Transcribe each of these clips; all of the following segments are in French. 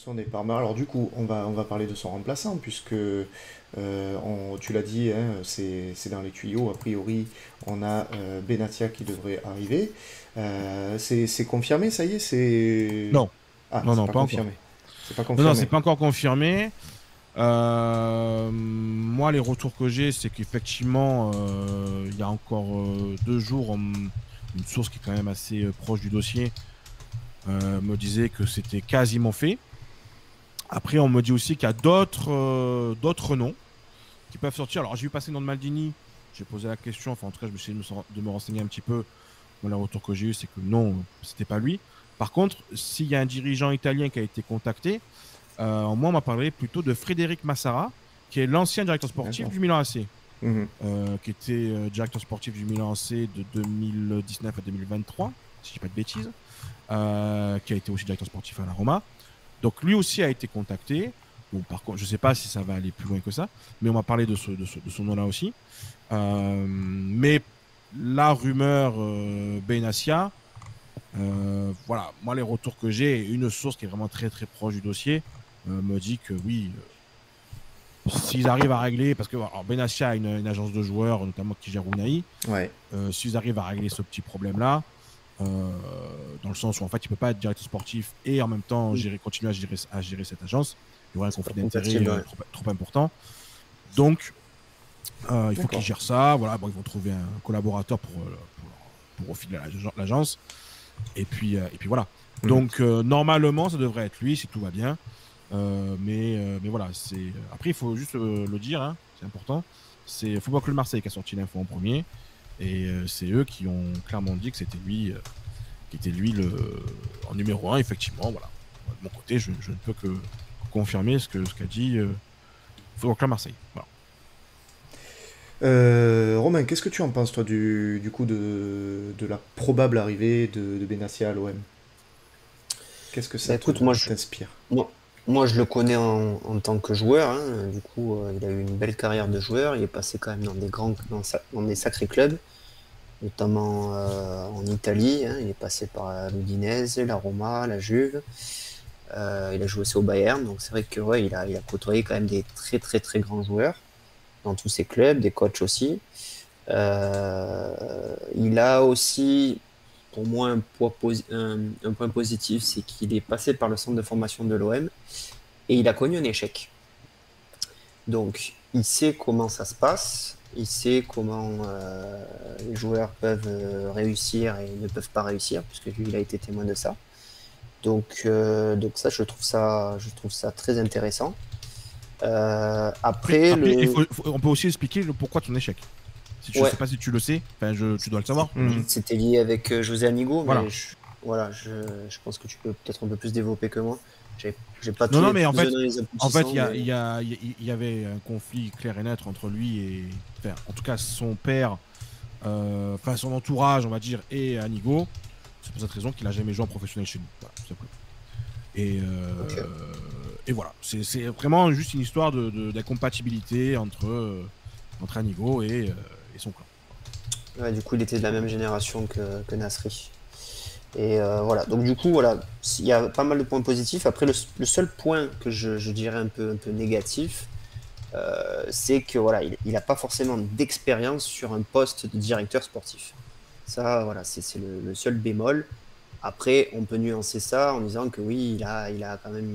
son départ. Mais alors du coup, on va parler de son remplaçant, puisque tu l'as dit, hein, c'est dans les tuyaux. A priori, on a Benatia qui devrait arriver. C'est confirmé, ça y est, c'est... Non, Ah, non, c'est non, pas pas encore. confirmé. C'est pas Non, non, c'est confirmé. pas encore confirmé. Moi, les retours que j'ai, c'est qu'effectivement, il y a encore 2 jours, une source qui est quand même assez proche du dossier me disait que c'était quasiment fait. Après, on me dit aussi qu'il y a d'autres noms qui peuvent sortir. Alors, j'ai vu passer le nom de Maldini. J'ai posé la question. Enfin, en tout cas, je me suis dit de me renseigner un petit peu. Moi, le retour que j'ai eu, c'est que non, c'était pas lui. Par contre, s'il y a un dirigeant italien qui a été contacté, moi, on m'a parlé plutôt de Frédéric Massara, qui est l'ancien directeur sportif D'accord. du Milan AC, Mhm. qui était directeur sportif du Milan AC de 2019 à 2023, si je ne dis pas de bêtises, qui a été aussi directeur sportif à la Roma. Donc lui aussi a été contacté. Bon, par contre, je ne sais pas si ça va aller plus loin que ça, mais on m'a parlé de son nom-là aussi. Mais la rumeur Benassia, voilà, moi les retours que j'ai, une source qui est vraiment très très proche du dossier me dit que oui, s'ils arrivent à régler, parce que alors, Benassia a une agence de joueurs, notamment qui gère Unai, Ouais. s'ils arrivent à régler ce petit problème-là, dans le sens où en fait il ne peut pas être directeur sportif et en même temps Oui, continuer à gérer cette agence, il y aurait un c'est pas conflit d'intérêts compatible, ouais. trop important. Donc il faut qu'ils D'accord. gèrent ça. Voilà, bon, ils vont trouver un collaborateur pour refiler l'agence. Et puis voilà. Mhm. Donc normalement, ça devrait être lui si tout va bien. Mais voilà, après il faut juste le dire, hein, c'est important. C'est Football Club Marseille qui a sorti l'info en premier, et c'est eux qui ont clairement dit que c'était lui, qui était lui en numéro 1, effectivement. Voilà. De mon côté, je ne peux que confirmer ce qu'a dit Football Club Marseille. Voilà. Romain, qu'est-ce que tu en penses, toi, du coup de la probable arrivée de Benassia à l'OM? Qu'est-ce que Bah, ça écoute, t'inspire? moi, moi, je le connais en tant que joueur, hein. Du coup, il a eu une belle carrière de joueur. Il est passé quand même dans des sacrés clubs, notamment en Italie, hein. Il est passé par l'Udinese, la Roma, la Juve. Il a joué aussi au Bayern. Donc c'est vrai que ouais, il a côtoyé quand même des très très très grands joueurs dans tous ces clubs, des coachs aussi. Il a aussi, pour moi, un point positif, c'est qu'il est passé par le centre de formation de l'OM et il a connu un échec. Donc, il sait comment ça se passe, il sait comment les joueurs peuvent réussir et ne peuvent pas réussir, puisque lui, il a été témoin de ça. Donc ça, je trouve ça très intéressant. Après, Après, après on peut aussi expliquer pourquoi ton échec. Si tu ne ouais, sais pas si tu le sais, enfin, tu dois le savoir, Mhm. j'imagine. c'était lié avec José Anigo, Voilà. mais voilà, je pense que tu peux peut-être un peu plus développer que moi. J'ai pas Non, tous non, les mais tenants et les aboutissants, mais il y avait un conflit clair et net entre lui et, enfin, en tout cas, son père, enfin, son entourage, on va dire, et Anigo. C'est pour cette raison qu'il a jamais joué en professionnel chez nous. Voilà, tout simplement. Et, ok. et voilà, c'est vraiment juste une histoire d'incompatibilité entre Anigo et son clan. Ouais, du coup, il était de la même génération que Nasri. Et voilà, donc du coup, voilà, il y a pas mal de points positifs. Après, le seul point que je dirais un peu négatif, c'est que voilà, il n'a pas forcément d'expérience sur un poste de directeur sportif. Ça, voilà, c'est le seul bémol. Après, on peut nuancer ça en disant que oui, il a quand même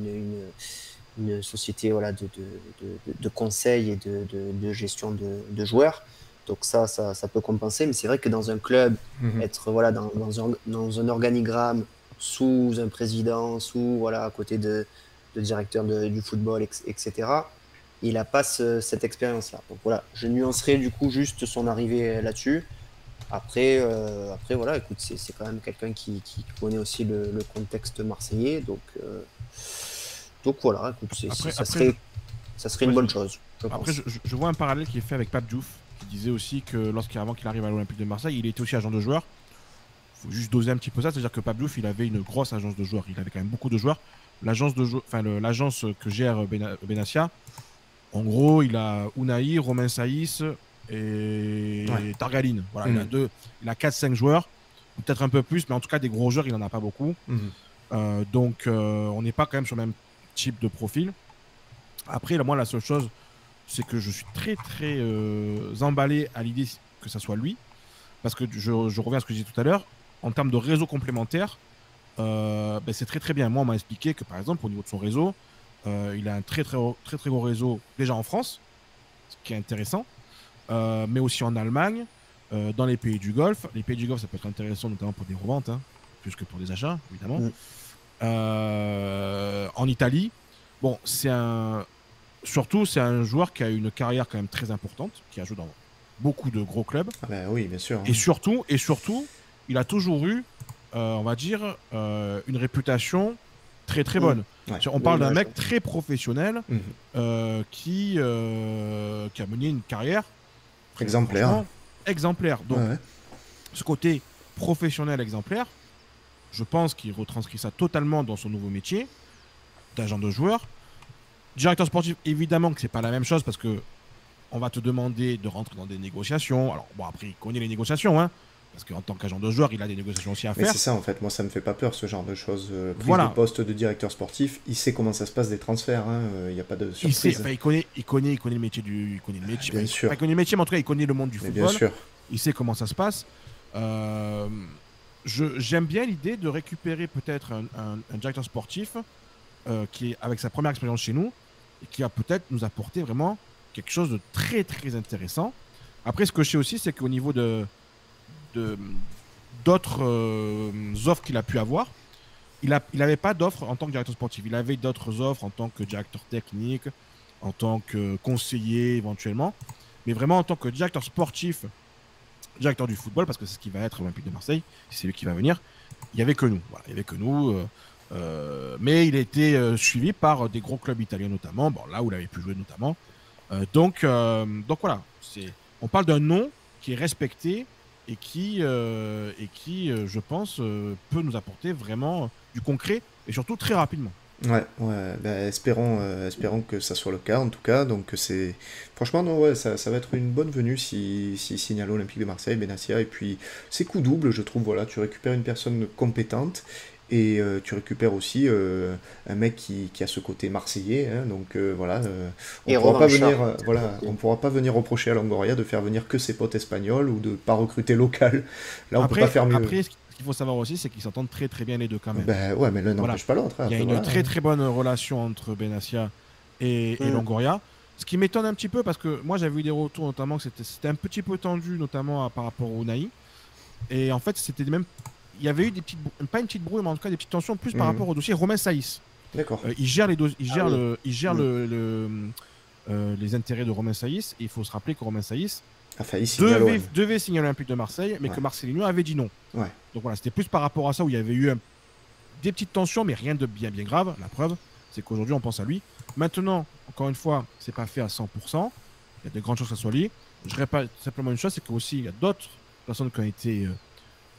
une société voilà, de conseil et de gestion de joueurs. Donc ça peut compenser. Mais c'est vrai que dans un club, Mhm. être voilà, dans un organigramme, sous un président, sous voilà, à côté de directeur du football, etc., il n'a pas cette expérience-là. Donc voilà, je nuancerai du coup juste son arrivée là-dessus. Après voilà, écoute, c'est quand même quelqu'un qui connaît aussi le contexte marseillais. Donc voilà, écoute, Après, ça après, je... serait une Vas-y, bonne vas-y. chose, je Après, pense. je vois un parallèle qui est fait avec Pape Diouf, qui disait aussi que avant qu'il arrive à l'Olympique de Marseille, il était aussi agent de joueurs. Il faut juste doser un petit peu ça, c'est-à-dire que Pape Diouf, il avait une grosse agence de joueurs, il avait quand même beaucoup de joueurs. L'agence que gère Benassia, en gros, il a Unai, Romain Saïs Ouais. et Targaline. Voilà, Mhm. il a 4-5 joueurs, peut-être un peu plus, mais en tout cas des gros joueurs, il n'en a pas beaucoup. Mhm. Donc on n'est pas quand même sur le même type de profil. Après, là, moi, la seule chose, c'est que je suis très, très emballé à l'idée que ça soit lui. Parce que je reviens à ce que je disais tout à l'heure. En termes de réseau complémentaire, ben, c'est très, très bien. Moi, on m'a expliqué que, par exemple, au niveau de son réseau, il a un très, très, très, très gros réseau déjà en France, ce qui est intéressant, mais aussi en Allemagne, dans les pays du Golfe. Les pays du Golfe, ça peut être intéressant, notamment pour des reventes, hein, plus que pour des achats, évidemment. En Italie, bon, surtout, c'est un joueur qui a une carrière quand même très importante, qui a joué dans beaucoup de gros clubs. Ah ben oui, bien sûr. Et surtout, il a toujours eu, on va dire, une réputation très très bonne. Ouais. On parle d'un mec très professionnel qui a mené une carrière exemplaire. Donc, ce côté professionnel exemplaire, je pense qu'il retranscrit ça totalement dans son nouveau métier d'agent de joueur. Directeur sportif, évidemment que c'est pas la même chose parce que on va te demander de rentrer dans des négociations. Alors, bon, après, il connaît les négociations, hein, parce qu'en tant qu'agent de joueur, il a des négociations aussi à faire. Mais c'est ça, en fait. Moi, ça me fait pas peur, ce genre de choses. Prise de poste de directeur sportif, il sait comment ça se passe des transferts. Il n'y a pas de surprise. Il connaît le métier du... Il connaît le métier. Bien sûr. Il connaît le métier, mais en tout cas, il connaît le monde du football. Bien sûr. Il sait comment ça se passe. J'aime bien l'idée de récupérer peut-être un directeur sportif qui est avec sa première expérience chez nous et qui va peut-être nous apporter vraiment quelque chose de très très intéressant. Après, ce que je sais aussi, c'est qu'au niveau d'autres offres qu'il a pu avoir, il n'avait pas d'offres en tant que directeur sportif. Il avait d'autres offres en tant que directeur technique, en tant que conseiller éventuellement, mais vraiment en tant que directeur sportif, directeur du football, parce que c'est ce qui va être l'Olympique de Marseille, si c'est lui qui va venir, il n'y avait que nous. Voilà, il n'y avait que nous. Mais il a été suivi par des gros clubs italiens notamment, bon, là où il avait pu jouer notamment. Donc voilà, on parle d'un nom qui est respecté et qui je pense, peut nous apporter vraiment du concret et surtout très rapidement. Ouais, ben, espérons que ça soit le cas en tout cas. Donc franchement, non, ouais, ça va être une bonne venue si signe à l'Olympique de Marseille, Benassia. Et puis c'est coup double, je trouve. Voilà, tu récupères une personne compétente. Et tu récupères aussi un mec qui a ce côté marseillais, hein, donc voilà, on pourra pas venir reprocher à Longoria de faire venir que ses potes espagnols ou de pas recruter local. Là, on peut pas faire mieux. Après, ce qu'il faut savoir aussi, c'est qu'ils s'entendent très très bien les deux quand même. Ben ouais, mais l'un n'empêche pas l'autre. Hein, il y a une très très bonne relation entre Benassia et Longoria. Ce qui m'étonne un petit peu parce que moi j'avais eu des retours notamment que c'était un petit peu tendu notamment par rapport au Naï. Et en fait, c'était même... Il y avait eu des petites, pas une petite brouille, mais en tout cas des petites tensions plus par rapport au dossier Romain Saïs. D'accord. Il gère les intérêts de Romain Saïs. Et il faut se rappeler que Romain Saïs devait signer à l'Olympique de Marseille, mais que Marcelinho avait dit non. Ouais. Donc voilà, c'était plus par rapport à ça où il y avait eu des petites tensions, mais rien de bien grave. La preuve, c'est qu'aujourd'hui on pense à lui. Maintenant, encore une fois, c'est pas fait à 100%. Il y a de grandes chances que ça soit lui. Je répète simplement une chose, c'est qu'aussi il y a d'autres personnes qui ont été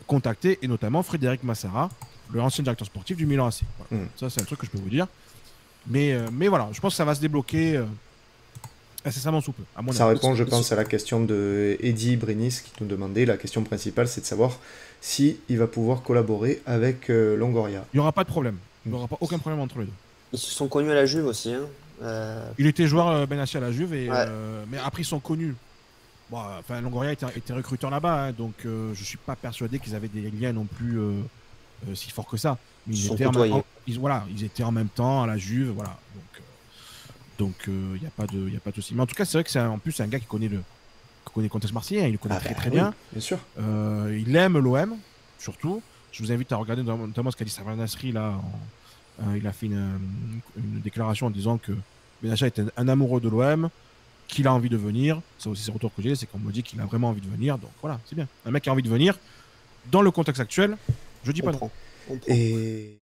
contacté, et notamment Frédéric Massara, le ancien directeur sportif du Milan AC. Voilà. Ça, c'est un truc que je peux vous dire. Mais voilà, je pense que ça va se débloquer incessamment sous peu. Ça répond, je pense, à la question de Eddy Brinis qui nous demandait. La question principale, c'est de savoir si il va pouvoir collaborer avec Longoria. Il n'y aura pas de problème. Il n'y aura pas aucun problème entre les deux. Ils se sont connus à la Juve aussi. Hein. Il était joueur Benassia à la Juve, mais après ils sont connus. Bon, enfin, Longoria était recruteur là-bas, hein, donc je suis pas persuadé qu'ils avaient des liens non plus si forts que ça. Mais ils étaient en même temps à la Juve, voilà. Donc il n'y a pas de souci. Mais en tout cas, c'est vrai que c'est en plus un gars qui connaît le contexte marseillais, il le connaît très bien. Bien sûr. Il aime l'OM, surtout. Je vous invite à regarder notamment ce qu'a dit Samir Nasri là. Il a fait une déclaration en disant que Benassia était un amoureux de l'OM. Qu'il a envie de venir, c'est aussi ses retours que j'ai, c'est qu'on me dit qu'il a vraiment envie de venir, donc voilà, c'est bien. Un mec qui a envie de venir, dans le contexte actuel, je dis pas non. Et